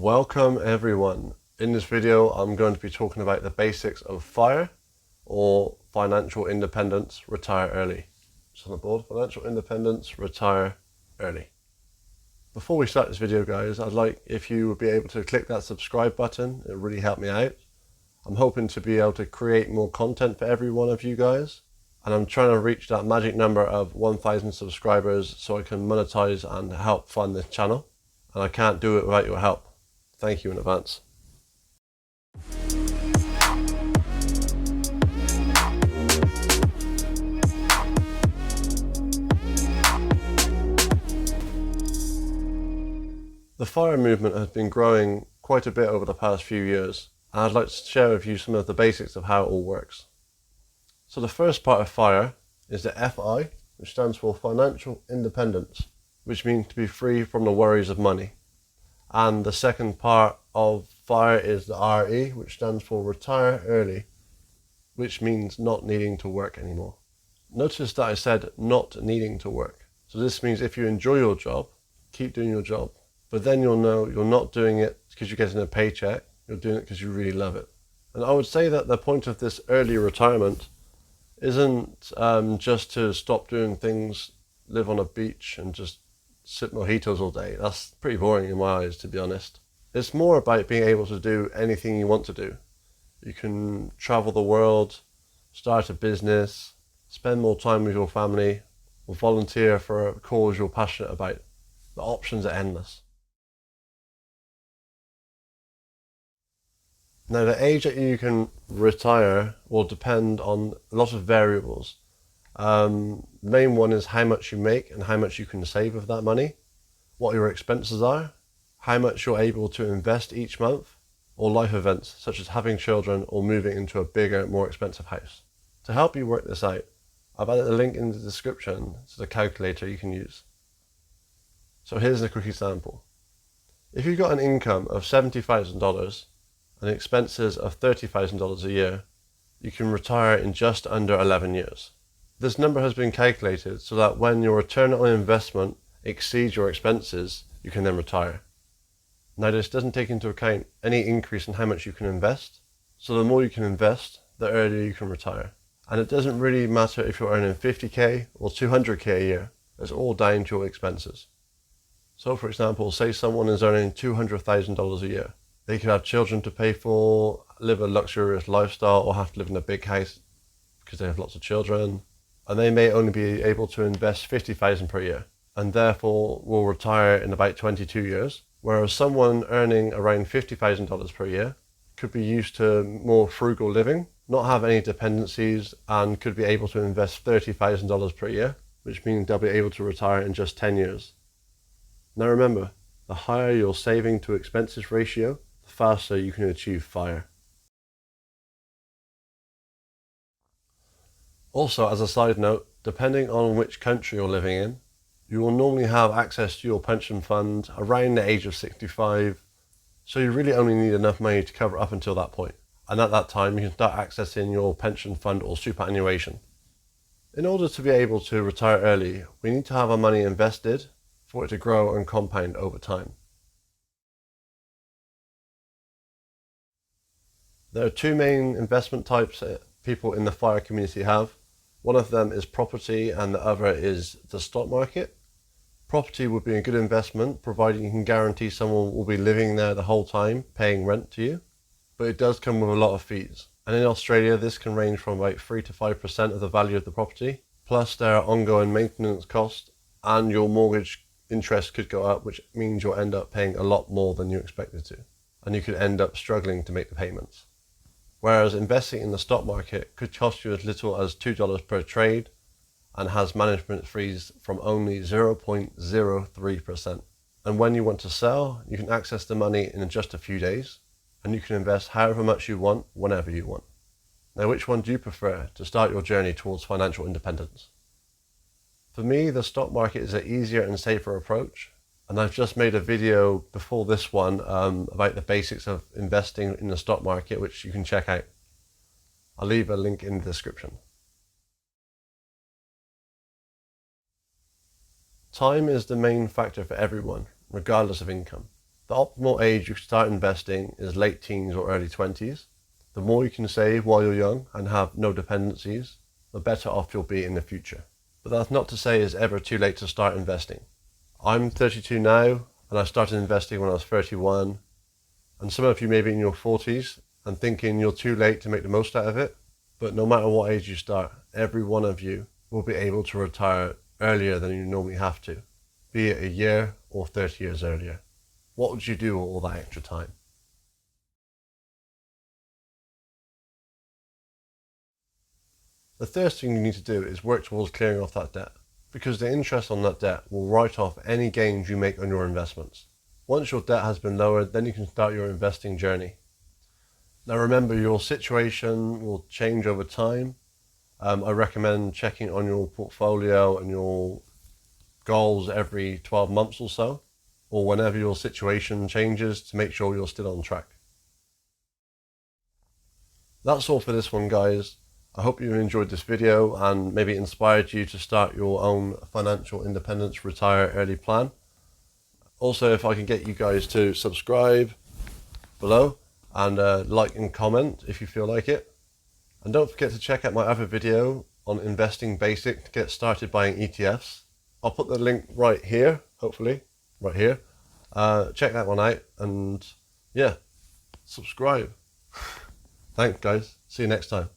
Welcome everyone. In this video I'm going to be talking about the basics of FIRE or financial independence, retire early. It's on the board, financial independence, retire early. Before we start this video guys, I'd like if you would be able to click that subscribe button. It really helped me out. I'm hoping to be able to create more content for every one of you guys, and I'm trying to reach that magic number of 1,000 subscribers so I can monetize and help fund this channel, and I can't do it without your help. Thank you in advance. The FIRE movement has been growing quite a bit over the past few years, and I'd like to share with you some of the basics of how it all works. So the first part of FIRE is the FI, which stands for financial independence, which means to be free from the worries of money. And the second part of FIRE is the RE, which stands for retire early, which means not needing to work anymore. Notice that I said not needing to work. So this means if you enjoy your job, keep doing your job. But then you'll know you're not doing it because you're getting a paycheck, you're doing it because you really love it. And I would say that the point of this early retirement isn't just to stop doing things, live on a beach and just sip mojitos all day. That's pretty boring in my eyes, to be honest. It's more about being able to do anything you want to do. You can travel the world, start a business, spend more time with your family, or volunteer for a cause you're passionate about. The options are endless. Now, the age that you can retire will depend on a lot of variables. The main one is how much you make and how much you can save of that money, what your expenses are, how much you're able to invest each month, or life events such as having children or moving into a bigger, more expensive house. To help you work this out, I've added a link in the description to the calculator you can use. So here's a quick example. If you've got an income of $70,000 and expenses of $30,000 a year, you can retire in just under 11 years. This number has been calculated so that when your return on investment exceeds your expenses, you can then retire. Now, this doesn't take into account any increase in how much you can invest. So the more you can invest, the earlier you can retire. And it doesn't really matter if you're earning 50k or 200k a year. It's all down to your expenses. So for example, say someone is earning $200,000 a year. They could have children to pay for, live a luxurious lifestyle, or have to live in a big house because they have lots of children. And they may only be able to invest $50,000 per year, and therefore will retire in about 22 years. Whereas someone earning around $50,000 per year could be used to more frugal living, not have any dependencies, and could be able to invest $30,000 per year, which means they'll be able to retire in just 10 years. Now remember, the higher your saving to expenses ratio, the faster you can achieve FIRE. Also, as a side note, depending on which country you're living in, you will normally have access to your pension fund around the age of 65, so you really only need enough money to cover up until that point. And at that time, you can start accessing your pension fund or superannuation. In order to be able to retire early, we need to have our money invested for it to grow and compound over time. There are two main investment types that people in the FIRE community have. One of them is property and the other is the stock market. Property would be a good investment providing you can guarantee someone will be living there the whole time, paying rent to you. But it does come with a lot of fees. And in Australia, this can range from about 3 to 5% of the value of the property. Plus there are ongoing maintenance costs, and your mortgage interest could go up, which means you'll end up paying a lot more than you expected to. And you could end up struggling to make the payments. Whereas investing in the stock market could cost you as little as $2 per trade and has management fees from only 0.03%. And when you want to sell, you can access the money in just a few days, and you can invest however much you want, whenever you want. Now, which one do you prefer to start your journey towards financial independence? For me, the stock market is an easier and safer approach. And I've just made a video before this one about the basics of investing in the stock market, which you can check out. I'll leave a link in the description. Time is the main factor for everyone, regardless of income. The optimal age you can start investing is late teens or early 20s. The more you can save while you're young and have no dependencies, the better off you'll be in the future. But that's not to say it's ever too late to start investing. I'm 32 now, and I started investing when I was 31. And some of you may be in your 40s and thinking you're too late to make the most out of it. But no matter what age you start, every one of you will be able to retire earlier than you normally have to, be it a year or 30 years earlier. What would you do with all that extra time? The first thing you need to do is work towards clearing off that debt, because the interest on that debt will write off any gains you make on your investments. Once your debt has been lowered, then you can start your investing journey. Now remember, your situation will change over time. I recommend checking on your portfolio and your goals every 12 months or so, or whenever your situation changes, to make sure you're still on track. That's all for this one, guys. I hope you enjoyed this video and maybe inspired you to start your own financial independence retire early plan. Also, if I can get you guys to subscribe below and like and comment if you feel like it. And don't forget to check out my other video on investing basic to get started buying ETFs. I'll put the link right here, hopefully, right here. Check that one out and yeah, subscribe. Thanks guys, see you next time.